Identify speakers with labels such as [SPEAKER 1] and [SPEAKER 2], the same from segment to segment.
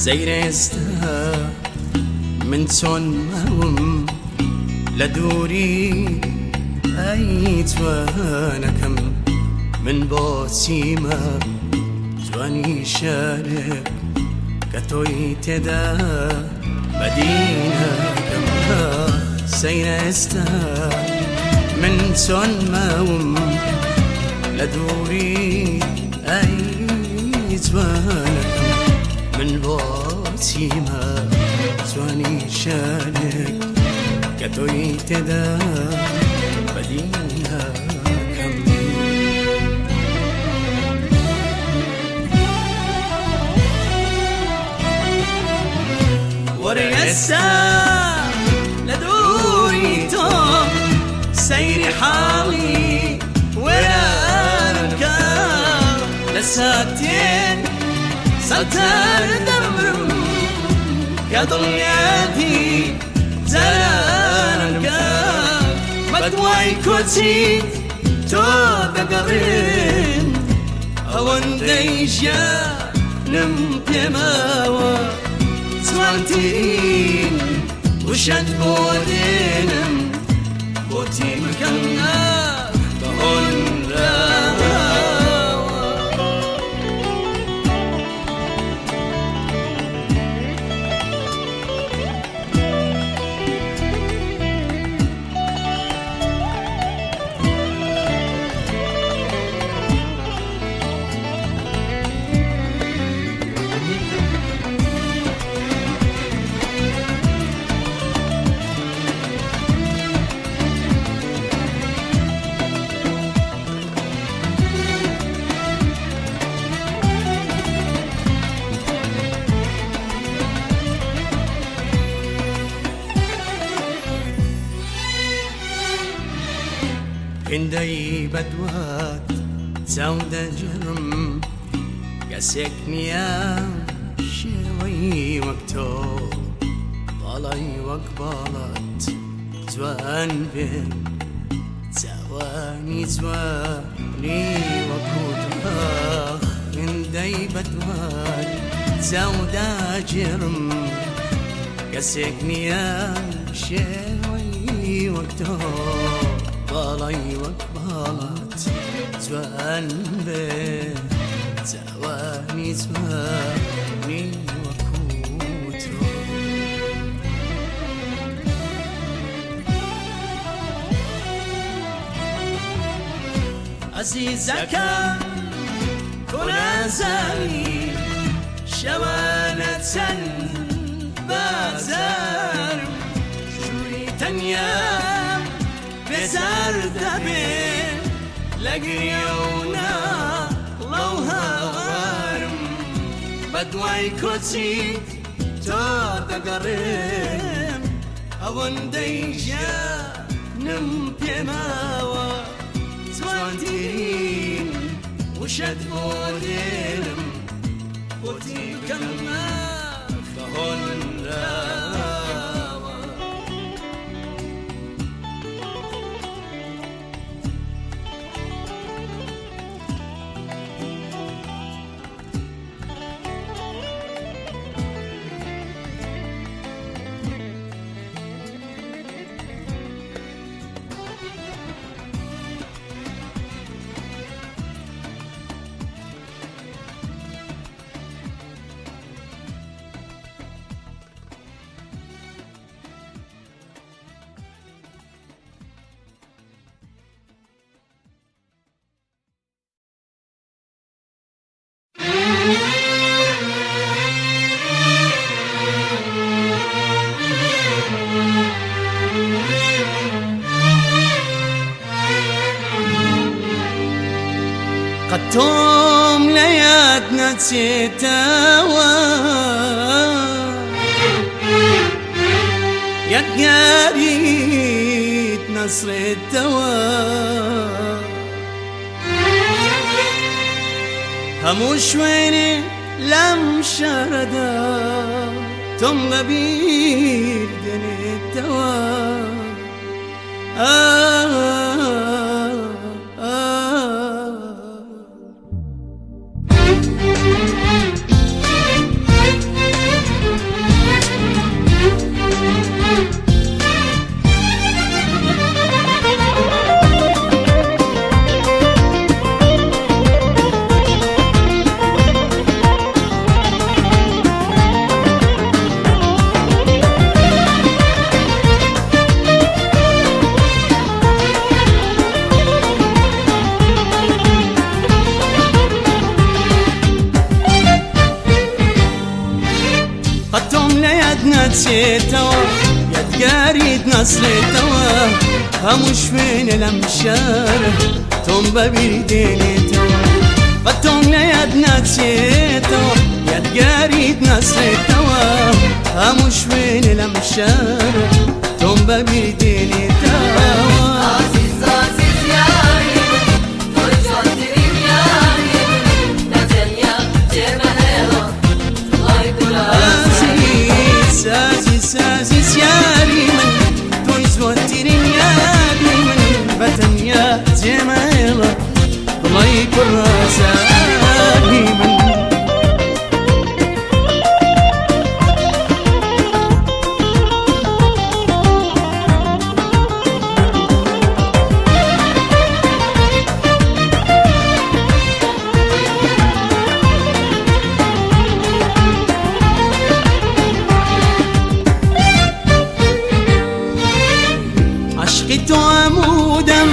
[SPEAKER 1] سيرستا من سون مروم لدوري أيت وانكم من بوسيما جواني شارك كتوي تدا مدينة كمها سيرستا من سون مروم لدوري أيت وانكم من بوسيما جواني شارك كتوي تدا بديها كم وريسا لدوري توم سيري حالي ويرانك لساتين سلطان دمرم كضلياتي زلانك بدواي كوتي تو بقرين أون ديشا نم بيماوا سوانتين وشد بودينم بوتي مكنا بهون هندي بدوات زودة جرم قسكني يا شوي وقتو طالي وقبالت زوان بين زواني زواني وكوتاخ هندي بدوات زودة جرم قسكني يا شوي وقتو بالي وقبالت زوان بين زواني زواني وكوتو عزيزك كنا زاني شوانة بازار شوري تنيا بزار دبين لقريونا لوها غارم بدواي كوتي تو دقرم أون ديجا نم بيماوا زوانتين وشد بودينم بوتي كما فهون قدتم ليادنا تسيتاوا يا قريت نصر الدواء همو شويني لم شردا تم غبير دني الدواء يدنا تسيتوا يدقاري نصرتوا هموش فين الامشار توم ببيديني توا قدتم ليدنا تسيتوا يدقاري نصرتوا هموش فين الامشار توم ببيديني توا
[SPEAKER 2] عزيز عزيز يا عيب وجعتني يا عيب نتنيا جمالها الله يدل
[SPEAKER 1] عزيز عزيز عزيز يا ريمن تويز وترين يا ريمن بتن يا جمالها الله يكون راسها ريمن عشقت عمودا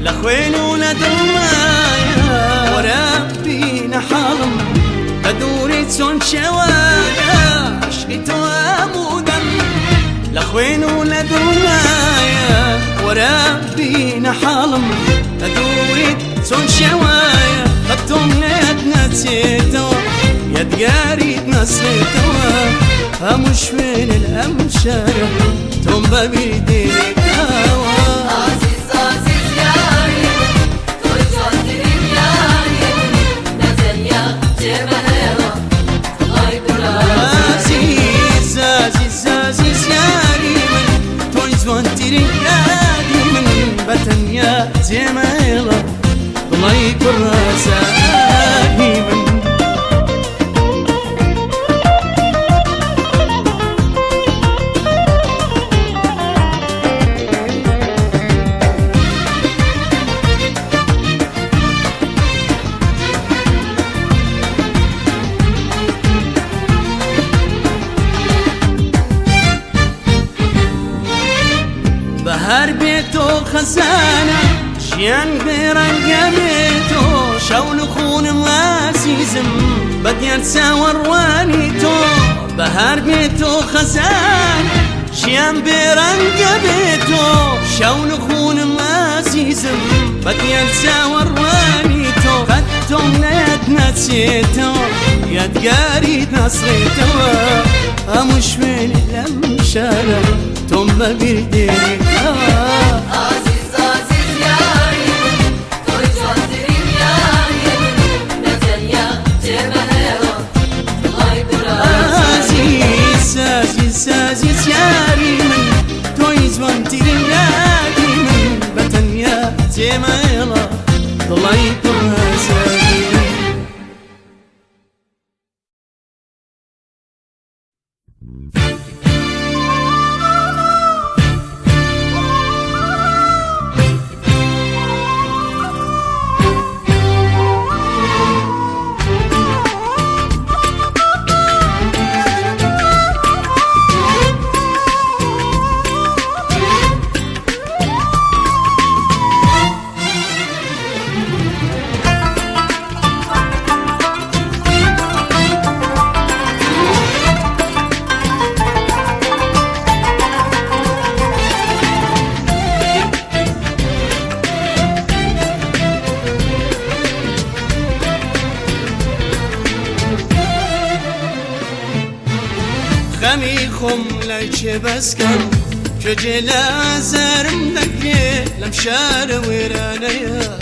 [SPEAKER 1] لخوين ولدمايا وربينا حرم بدورة سون شوايا عشقت عمودا لخوين ولدمايا وربينا حرم بدورة سون شوايا خدتم ليدنا تسيتوا يدقاري نصرتوا هموش فين الأمشار توم ببيديني توا
[SPEAKER 2] عزيز عزيز يا عيب وجعتني يا عيب نتنيا جمالها الله يدل
[SPEAKER 1] عزيز عزيز عزيز يا ريمن تويز وانتري يا ريمن بتن يا جمالها الله يكون راسها ريمن بهر بيتو خزانة شيان برنقة بيتو شون خون العزيزم بديان ساور وانيتو بهر بيتو خزانة شيان برنقة بيتو شون خون العزيزم بديان ساور وانيتو خدتم ليدنا تسيتو يدقاري نصريتو هموش من الامشارة توم ببيديني توا
[SPEAKER 2] عزيز عزيز يا عيب وجعتني يا عيب نتنيا جمالها الله يدل
[SPEAKER 1] عزيز عزيز عزيز يا ريمن تويز وانتري يا ريمن بتن يا جمالها الله يكون راسها خميخم ليش بسكم كجلا زرم دقري لمشار ويرانيا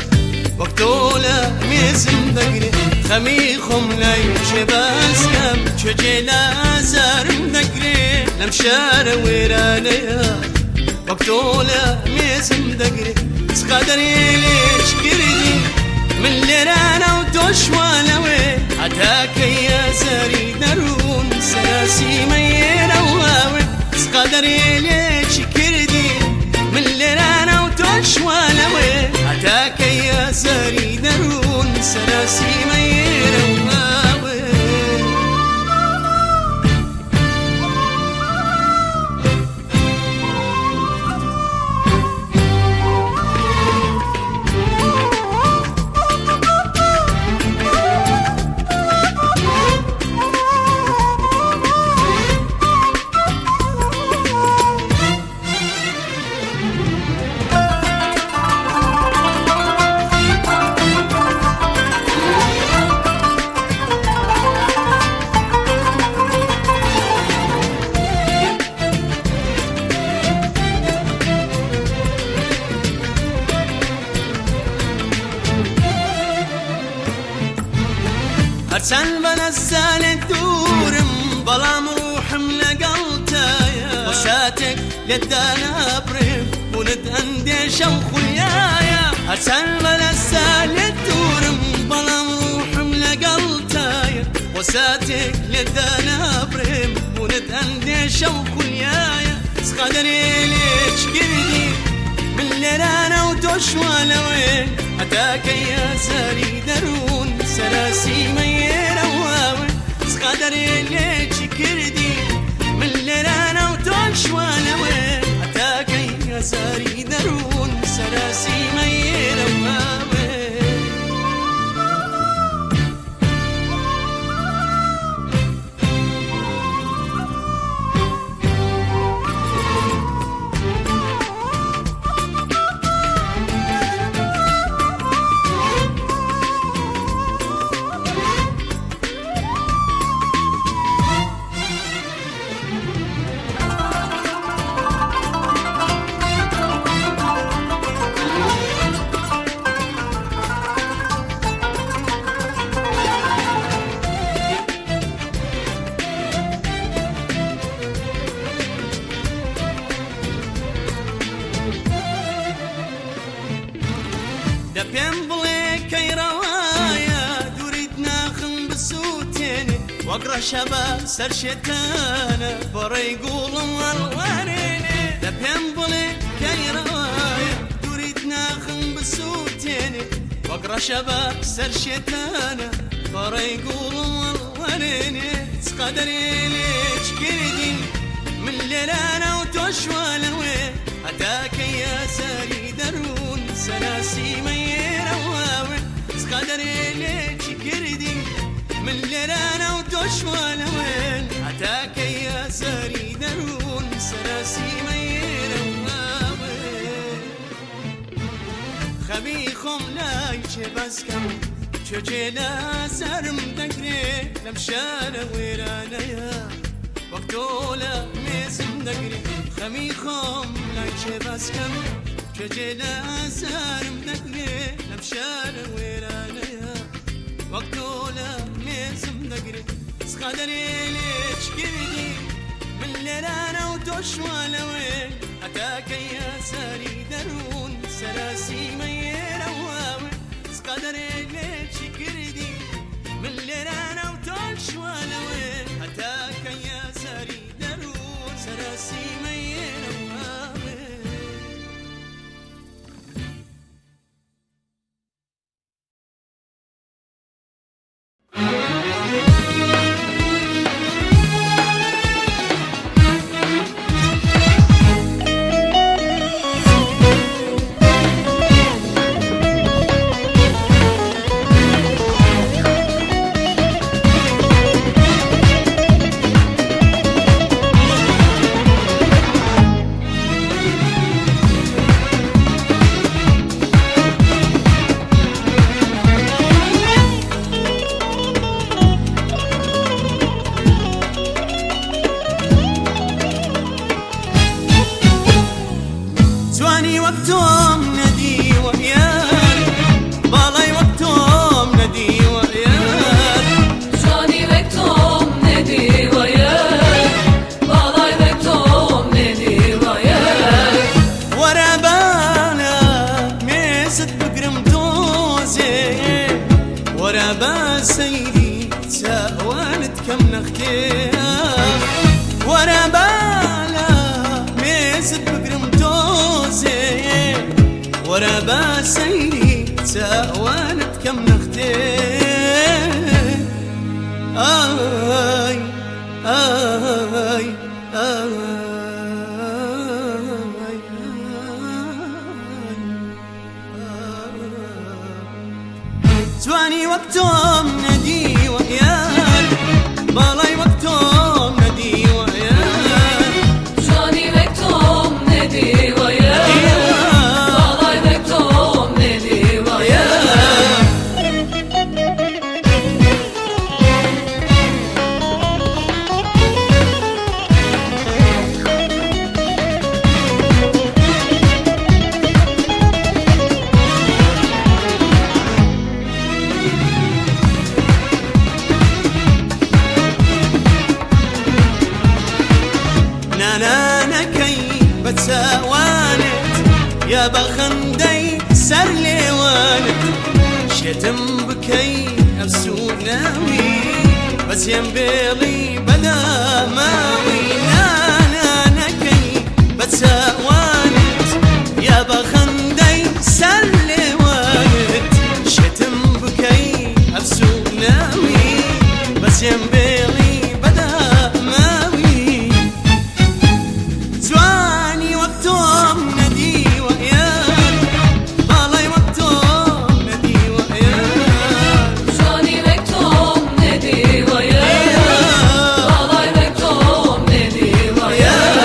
[SPEAKER 1] وقتولا ميزم دقري خميخم ليش بسكم كجلا زرم دقري لمشار ويرانيا وقتولا ميزم دقري سقدري ليش كردي من لرانا وتشوالوي عتاك يا زري درون سلاسي مينا وهاوي سقدري ليش كردي من لرانا وتشوالوي عتاك يا زري درون سلاسي مينا وهاوي هرسان بنزل الدورم بلا مروحم لقلتايا وساتك لدانا بريم ولد انديش وخليايا هرسان بنزل الدورم بلا مروحم لقلتايا وساتك لدانا بريم ولد انديش وخليايا سقدري ليش قردي من لرانا وتشوى لوين أتاك يا ساري درون سراسي ميرا واوين سقدري ليش كردي من لرانا وتشوى لوين أتاك يا ساري درون سراسي ميرا واوين دبين بليك اي رواية دوريد ناخن بسوتيني واقرا شباب سرشتانا برا يقولن والوانيني دبين بليك اي رواية دوريد ناخن بسوتيني واقرا شباب سرشتانا برا يقولن والوانيني سقدري ليش كردين من ليلانا وتشوى لوين أتاك يا ساري درون سلاسي ميرا واوين سقدري ليش كردي من ليلانا وتشوى لوين أتاك يا ساري درون سلاسي ميرا واوين خبيخم لايش بسكم شجيلا سرم دقري لمشارة ويرانيا وقتولا ميزم دقري خميخم لايش بسكم شجيلا سرم دقري لمشارة ويرانيا وقتولا ميزم دقري سقدري ليش كردي من ليلانا وتشوى لوين أتاك يا ساري درون سراسي ميرا واوين سقدري ليش كردي من ليلانا وتشوى لوين أتاك يا ساري درون سراسي ميرا واوين وقتهم ندي وعيال بالاي وقتهم ندي وعيال
[SPEAKER 2] جاني وقتهم ندي وياك بالاي وقتهم ندي وياك
[SPEAKER 1] ورا بالا ميزت بقرم توزي ورا باسيدي ساوانت كم نختيها ورا بالا ميزت بقرم توزي ورا باسيدي ساوانت كم نختيها آي آي آي جواني وقتهم ندي وعيال بالاي وقتهم ندي وعيال
[SPEAKER 2] جاني وقتهم ندي وياك بالاي وقتهم ندي وياك
[SPEAKER 1] بتساوانت يا بخندي سر ليوانت شتم بكي أبسو ناوي بس ينبغي بدا ماوي لا نكي بتساوانت يا بخندي سر ليوانت شتم بكي أبسو ناوي بس ينبغي بدا ماوي زواني وقتهم ندي وياك بالي وقتهم ندي وياك
[SPEAKER 2] زواني وقتهم ندي وياك بالي وقتهم ندي وياك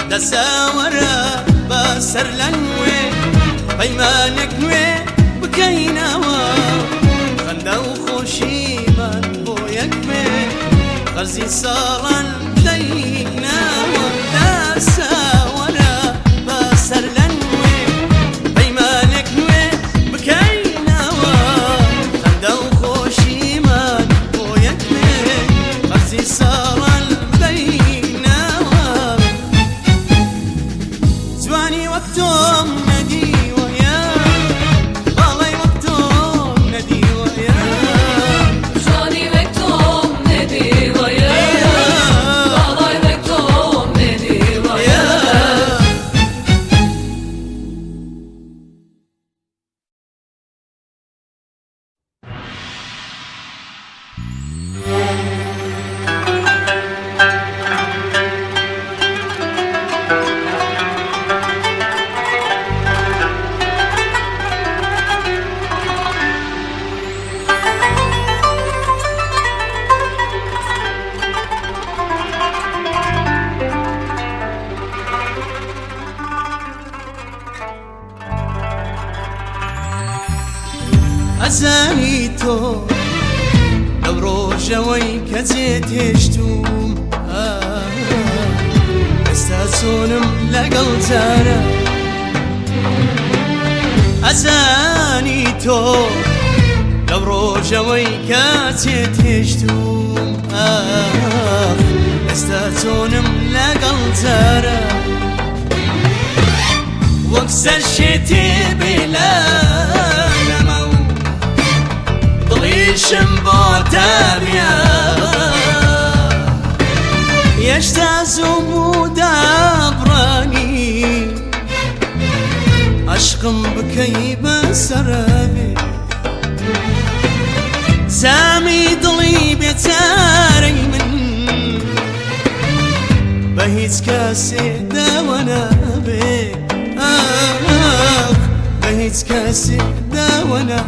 [SPEAKER 1] دساورة بسر لنوي بيمانك نوي بكيناوا خندا وخوشي من بويك بي غرزي صارن ليناوا دساورة بسر لنوي بيمانك نوي بكيناوا خندا وخوشي من بويك بي غرزي صارن زواني وقتهم ندي وياك بالي وقتهم ندي وياك
[SPEAKER 2] زواني وقتهم ندي وياك بالي وقتهم ندي وياك
[SPEAKER 1] أزاني تو لو روجوي كزيت هشتوم استاسونم لقل زارا أزاني تو لو روجوي كزيت هشتوم استاسونم لقل زارا وقت الشتي بلا ضليشم بوتاميا يجتازو مدابراني عشقم بكي بسرابي سامي ضلي بيتاري من بهيت كاسي دا وانا بي بهيت كاسي دا وانا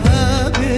[SPEAKER 1] بي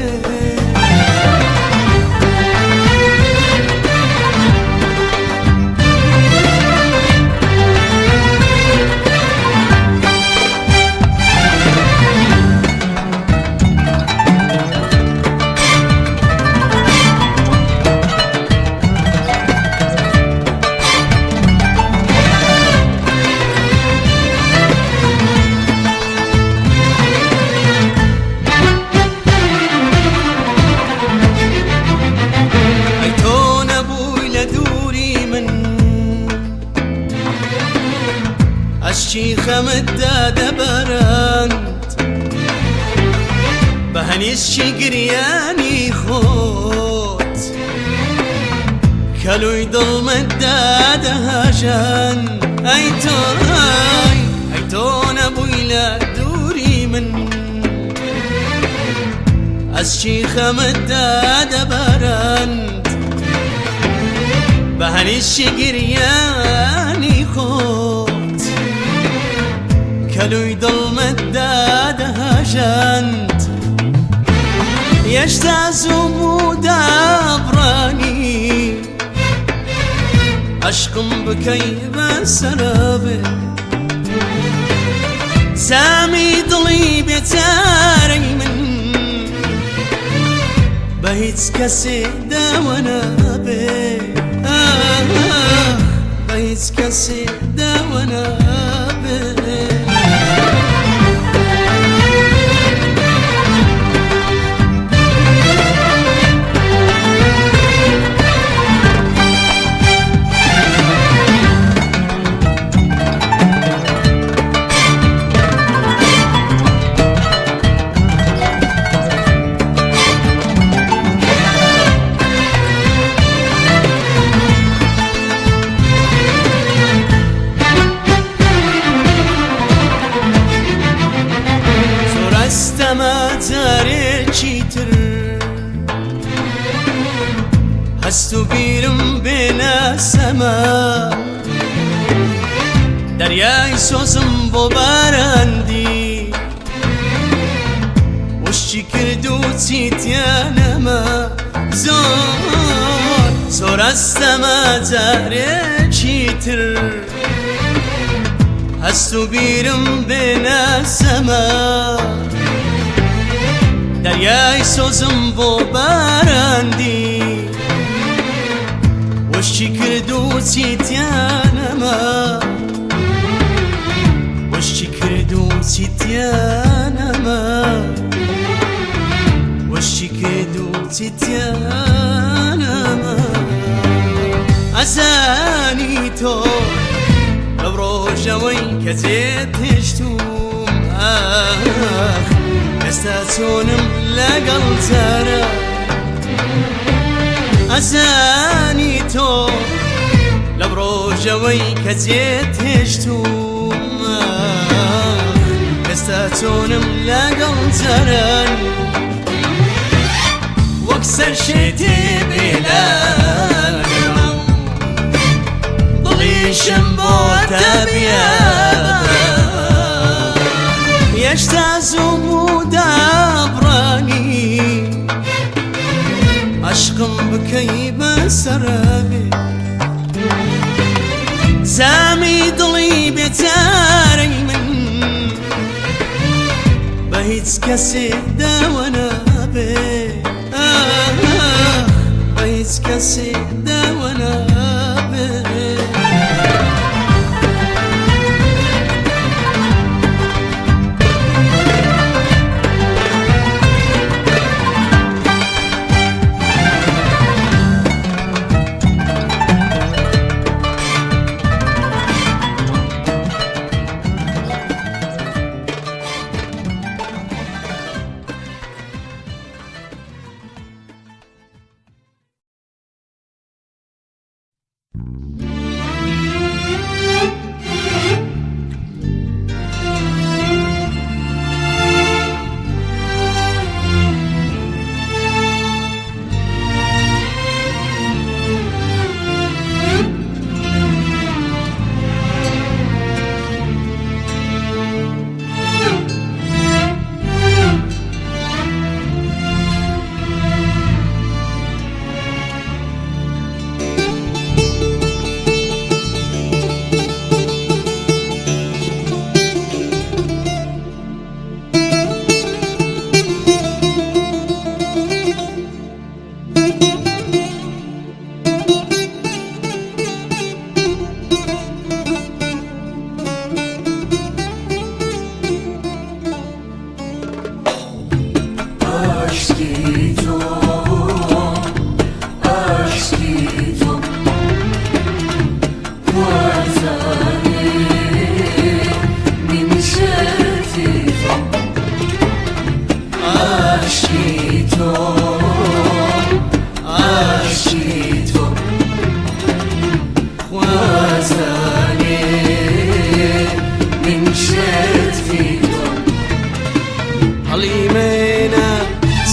[SPEAKER 1] الشيخة مدادة برانت بهني الشقرياني خوت كلو يضل مدادة هاجان ايتون ابوي لا دوري من الشيخة مدادة برانت بهني الشقرياني خوت كلو يضل مدادة هاجانت يجتازو مدابراني عشقم بكي بسرابي سامي ضلي بيتاري من بهيت كسي داونا بي بهيت كسي داونا بي ما تاريخي تر هستو بيرم بين السماء دریای سوزم بو باراندی وشی کردو تیتیانما زور استما تاريخي تر هستو بيرم بين السماء دریای سوزم بو باراندی وشی کردو تیتیانما وشی کردو تیتیانما وشی کردو تیتیانما ازانی تو لبرو جوی کزیت هشتوم استاتونم لقل ترى أزاني تو لبرو جوي كزيت هشتوم استاتونم لقل ترى واكسر شيتي بلا ضلي شمبوتا بيابا يجتازو مدابراني عشقم بكي بسرابي سامي ضلي بتاري من بهيت كسي داونا بي بهيت كسي داونا بي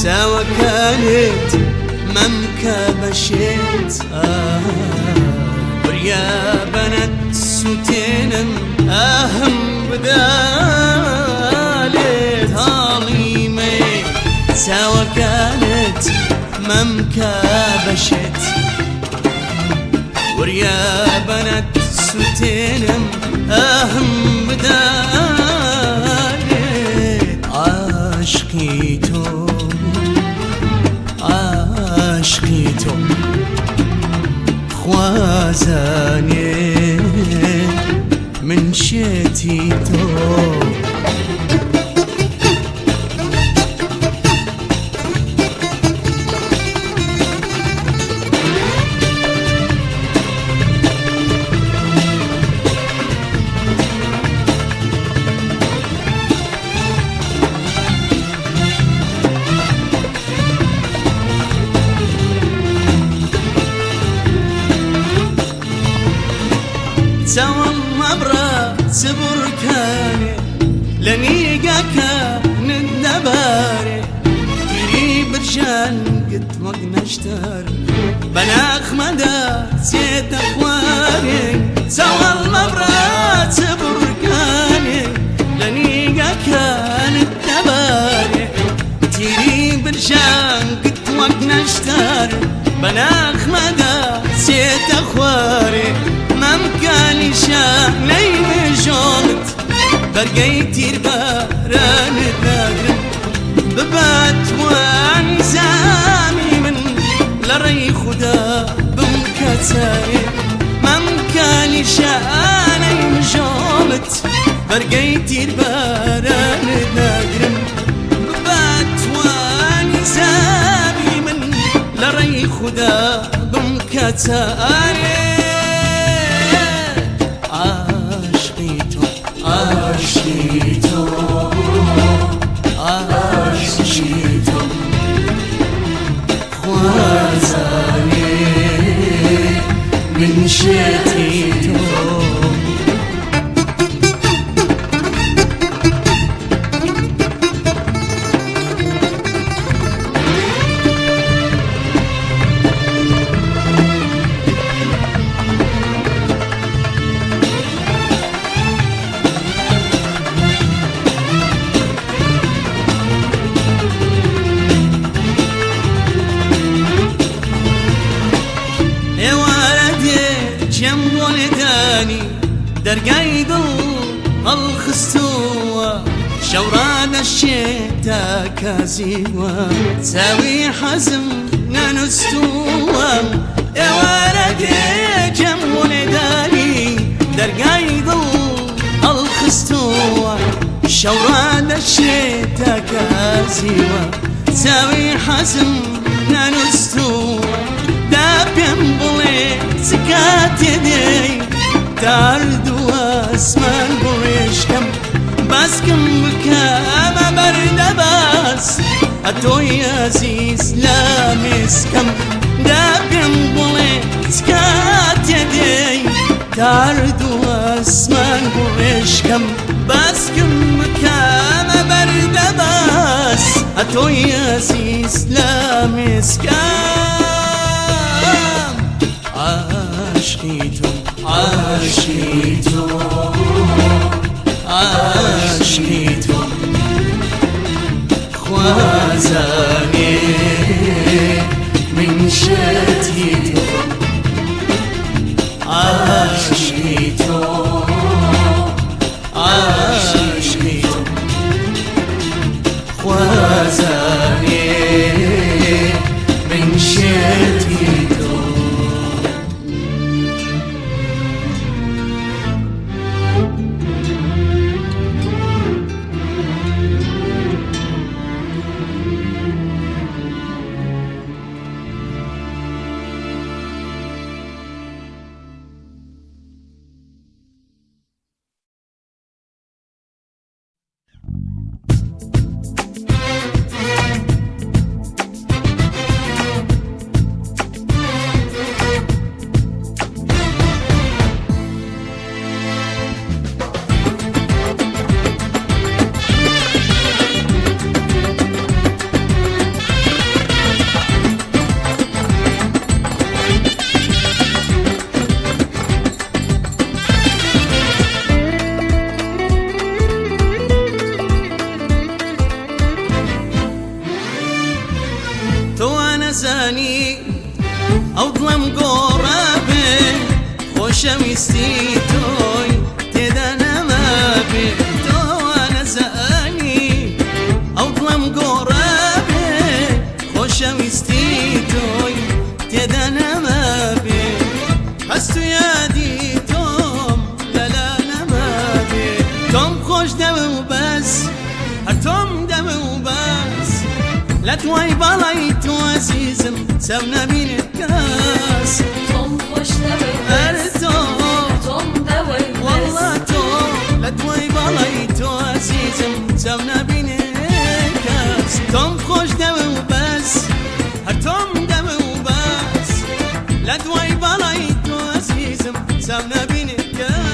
[SPEAKER 1] سوا كانت ممكة مشيت وريا بنت سوتينم أهم بدالت هاليمي سوا كانت ممكة بشت وريا بنت سوتينم أهم بدالت عاشقي تو سوا مبرا سبر كاني لنيقك ندباري تيري برشان قد مقنشتر بناخ مدى سيت اخواني سوا المبرا سبر كاني لنيقك ندباري تيري برشان قد مقنشتر بناخ مدى سيت اخواري ممكاني شاني مجولت برقيتي الباران الناقرم ببات واني سامي من لري خدا بمكتاري ممكاني شاني مجولت برقيتي الباران الناقرم ببات واني سامي من لري خدا بمكتاري عشقيتو خوازاني من شتيتو جم ولداني درقايد الخستوة شوران الشتا كازيوة تساوي حزم ننستوة يا ولدي جم ولداني درقايد الخستوة شوران الشتا كازيوة تساوي حزم ننستوة داب ينبلي سكات يدي تارد واسمان بريشكم باسكم بكام برد باس اتوي عزيز لامسكم داب ينبلي سكات يدي تارد واسمان بريشكم باسكم بكام برد باس اتوي عزيز لامسكم عشقيتو عشقيتو عشقيتو خوازاني من شتيتو عشقيتو عشقيتو خوازاني من شتيتو زاني او ظلم قرابي خوشويستي توي تدانا ما بي تو انا زاني او ظلم قرابي خوشويستي توي تدانا ما بي حستو يادي توم لا لا لا ما بي توم خوش دم وبس هرتوم دم وبس لا توي بلايتو عزيزم سمنا بين الكاس
[SPEAKER 2] توم خوش دبي
[SPEAKER 1] توم
[SPEAKER 2] دوي
[SPEAKER 1] والله توم لا توي بلايتو عزيزم سمنا بين الكاس توم خوش دم وبس هرتوم دم وبس لا توي بلايتو عزيزم سمنا بين الكاس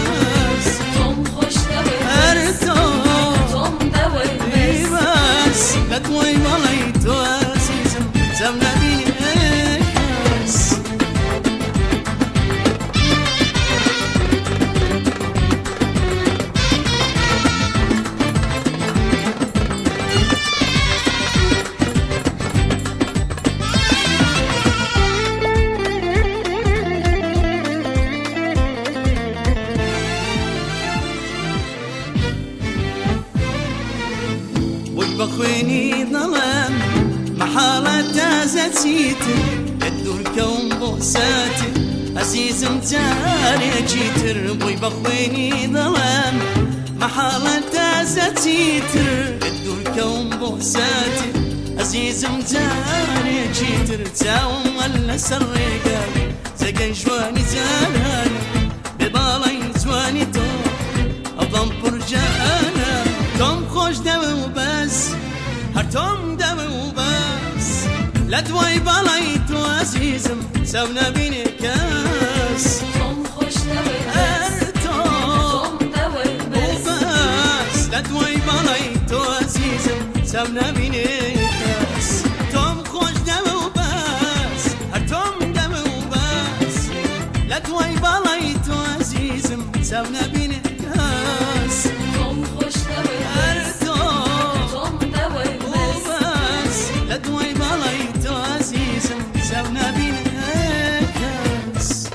[SPEAKER 1] بخويني ظلم محالة زتيتر يدور كون بوساتر عزيز متاري جيتر بوي بخويني ظلم محالة زتيتر يدور كون بوساتر عزيز متاري جيتر تاوم ولا سرقال زقن جواني زالانا ببالي زواني تو أضم برجانا توم خوش دو بس هر توم دو بس لا دواي بالاي تو عزيزم سونا بيني كاس
[SPEAKER 2] توم خوش دو بس توم دو بس
[SPEAKER 1] لا دواي بالاي تو عزيزم سونا بيني كاس توم خوش دو بس هر توم دو بس لا دواي بالاي تو عزيزم سونا بيني كاس
[SPEAKER 2] توم خوش دو بس توم دو بس
[SPEAKER 1] لا دواي بالاي تو عزيزم سونا بيني كاس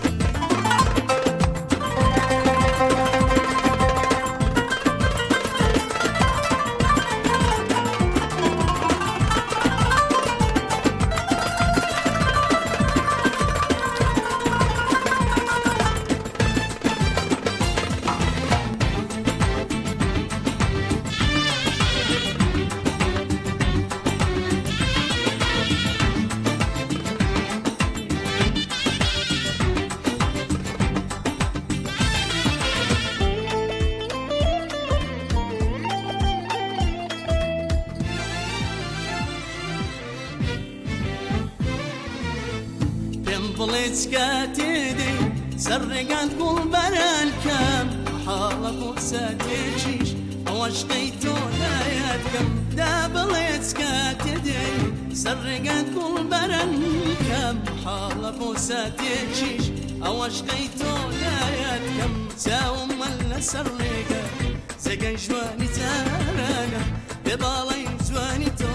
[SPEAKER 1] بليت كاتدي سرقت قلب الكام حالك وساتيجيش واشقيتو لا يتكم دا بليت كاتدي سرقت قلب الكام حالك وساتيجيش واشقيتو لا يتكم ساوم ولا سرقت زقن جواني تارانا ببالي جواني تو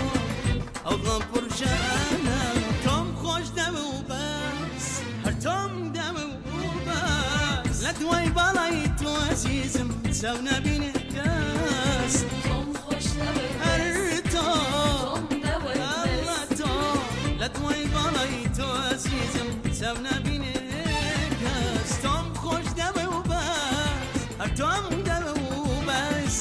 [SPEAKER 1] او ضمبر جانا توم خوش دمو توم دمو بس لا دواي بالاي تو عزيزم سونا بيني كاس
[SPEAKER 2] توم خوش دو بس توم دو بس
[SPEAKER 1] لا دواي بالاي تو عزيزم سونا بيني كاس توم خوش دمو بس توم دمو بس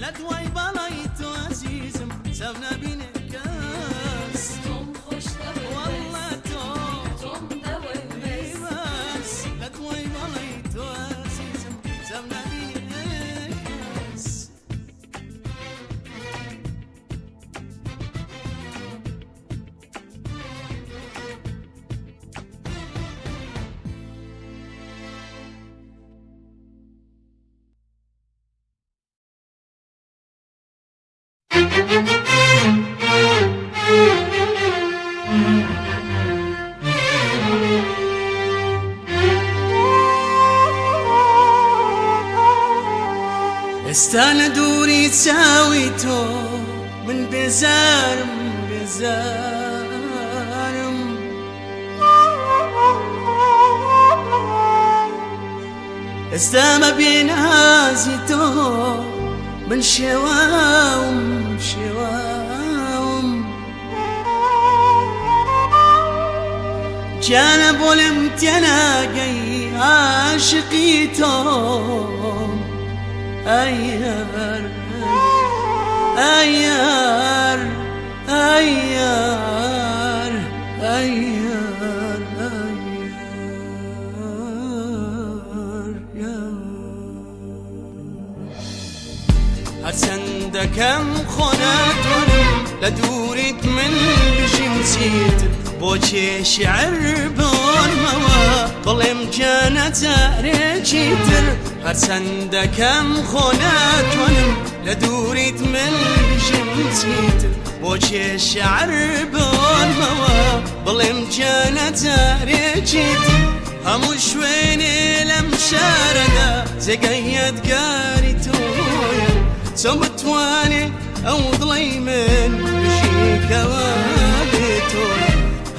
[SPEAKER 1] لا دواي بالاي تو عزيزم سونا بيني كاس
[SPEAKER 2] توم خوش دو
[SPEAKER 1] والله
[SPEAKER 2] توم دو بس
[SPEAKER 1] لا دواي بالاي تو عزيزم سونا بيني كاس استانا دوري تساويتو من بزارم استاما بين هازيتو من شواوم جانب والامتناقي عاشقيتو أيار أيار أيار أيار هرسن دكم خوناتون لدوريت من بشمسيت بوشي شعر بون موا ظلم كانت ريجيتر هرسن دكم خوناتون لدوريت من بشمسيت بوشي شعر بون موا ظلم كانت ريجيتر هموش ويني لمشاردة زقيت قاري تويا سمت واني او ظليمن بشيك وابيتويا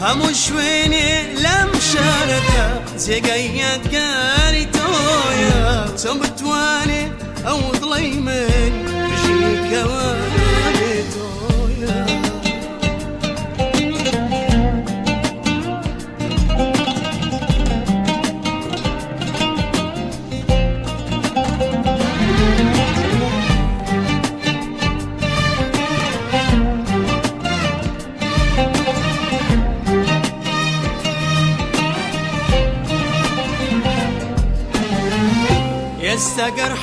[SPEAKER 1] هموش ويني لمشاردة زقيت قاري تويا سمت واني او ظليمن بشيك وابيتويا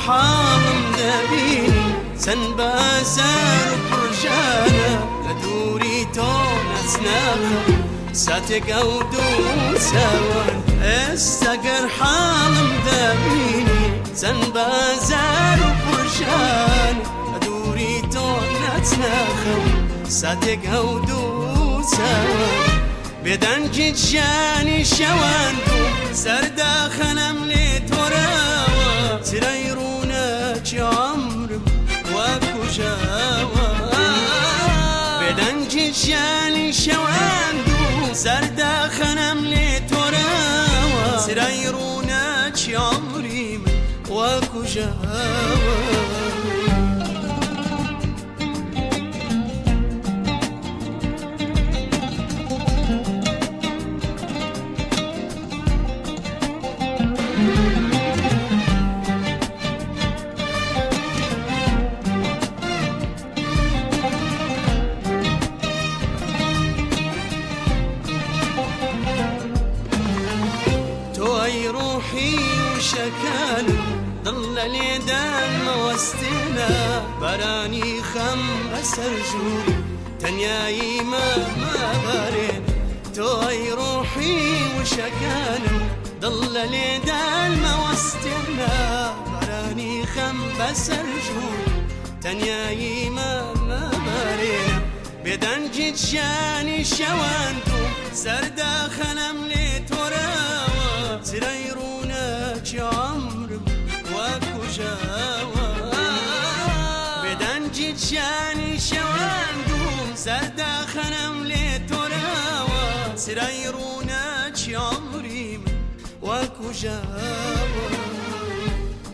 [SPEAKER 1] حالم دبيني سن بازار برجانا لدوري تون اسناخم ساتك او دو سوان استقر حالم دبيني سن بازار برجانا لدوري تون اسناخم ساتك او دو سوان بدن جاني شواندو سردا خنم لي توراوا سريرونا عمرم واكو جاوا بدن جاني شواندو سردا خنم لي توراوا سريرونا عمري واكو جاوا روحي وشكال ضل ليدان موستنا براني خم أسر جوري تنياي ما بارين توي روحي وشكال ضل ليدان موستنا براني خم أسر جوري تنياي ما بارين بدن جاني شواندو سردا خنم لي توراوا سريرونا عمرم واكو جاوا بدن جاني شواندو سردا خنم لي توراوا سريرونا عمري واكو جاوا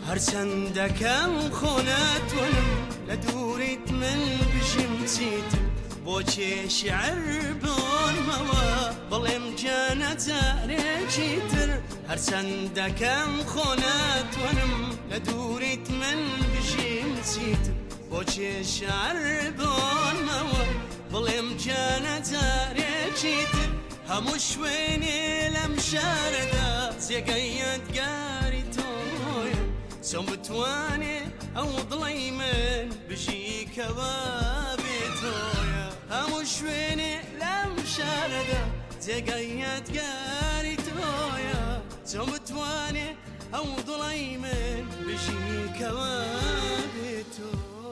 [SPEAKER 1] هرسندكم خونات ولم لدوريت من بجمتيت بوچه شعر بون موا بلیم جانت زارجیتر هر سندکم خونت ونم لدوريت من بجیم زیتر بوچه شعر بون موا بلیم جانت زارجیتر هموش وینی لم شاردا زیگایت گاری تویا سوم بتواني او ضليمن بجي كوابي تويا هموش ويني لم شاردا زيقايات قاري تويا سوم بتواني او ضليمن بجي كوابي تويا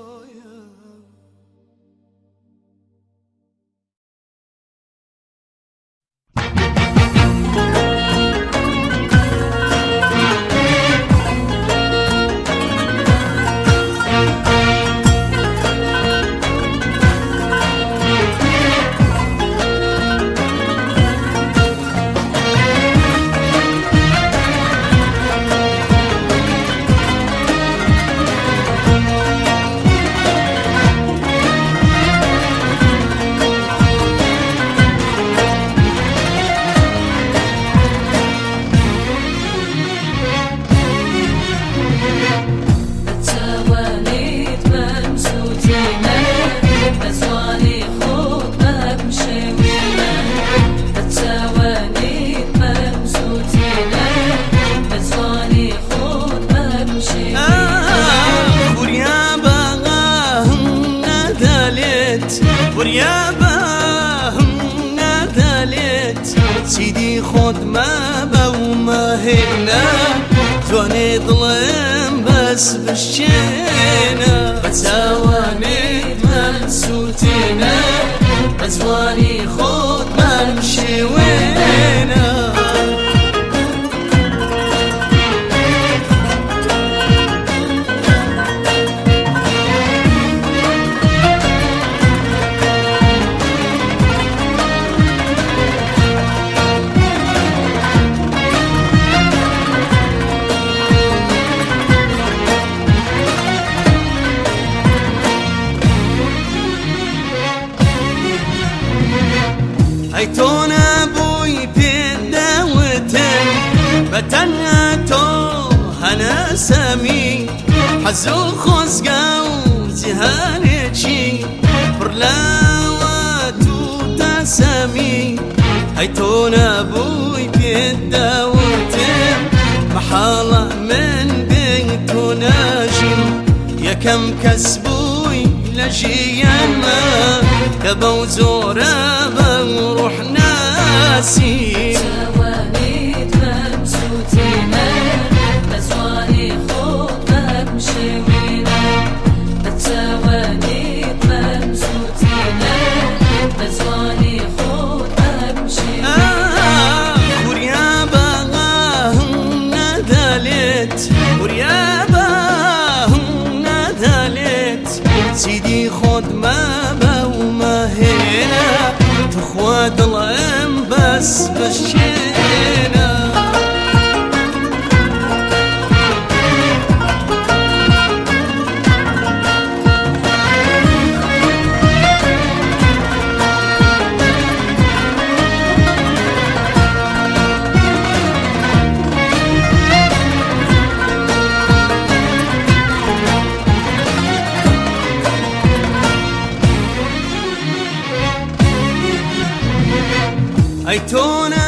[SPEAKER 1] سيدي خود ما بوما هنا زواني ظلم بس بالشينا بتساواني منسوتينا بزواني خود ما مشي وينا هيتون ابوي بيدا وتن بتناتو هنا سامي حزو خزقاو زهانيتشي برلاواتو تسامي هيتون ابوي بيدا وتن محالة من بيتو ناجي كم كسبوي لجيانا كبو زورابا وروح ناسي
[SPEAKER 2] توانيت مبسوطينا بزواني خطبك مشوينا بتوانيت مبسوطينا بزواني خطبك مشوينا
[SPEAKER 1] وريابا هم نادلت وريابا هم نادلت سيدي خد ما با وما هنا تخواد الام بس بشينا ايتونا